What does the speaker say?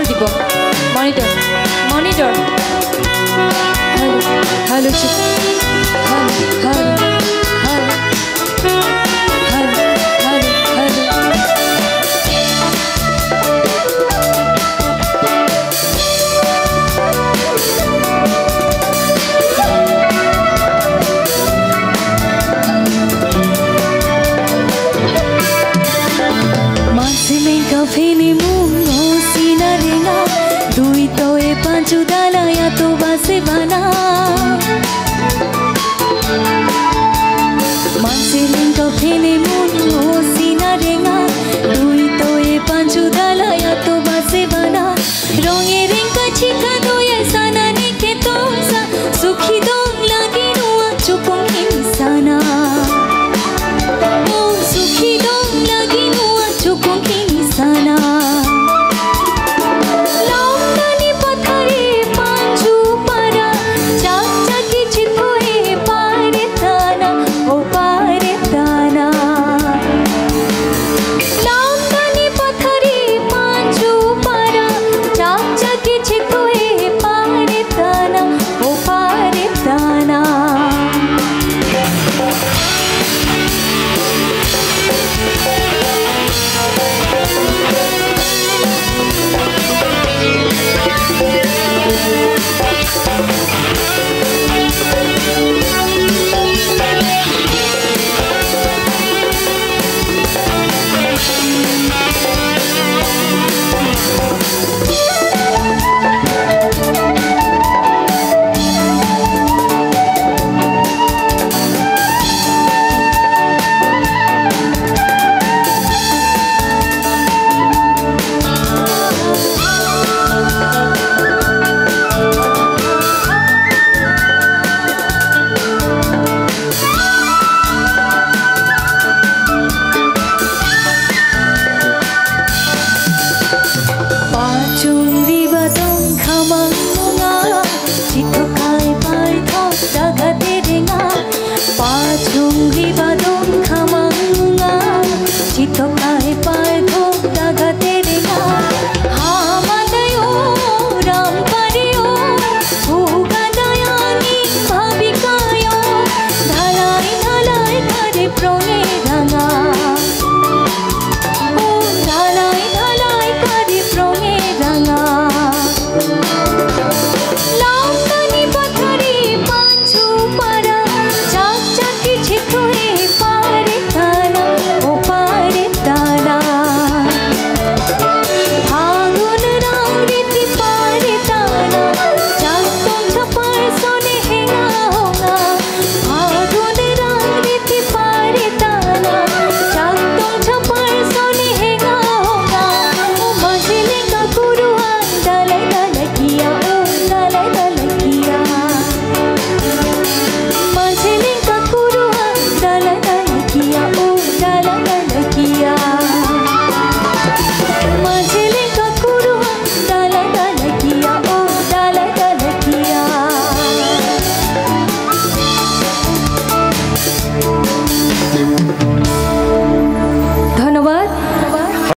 দিব monitor monitor hello hello hello hello hello hello hello Fini mundo sin arena, duito e panchudala ya to base bana. Mansilinka fini mundo sin arena, duito e panchudala ya to base bana. Ronge rinka chika do ya sana ni ke tosa, sukhi dong lagi no chukong insana. Oh sukhi dong lagi no chukong sana Lautani pathare panchu para chacha ki chikoe pare tana o pare tana Lautani pathare panchu para chacha ki chikoe pare tana o pare tana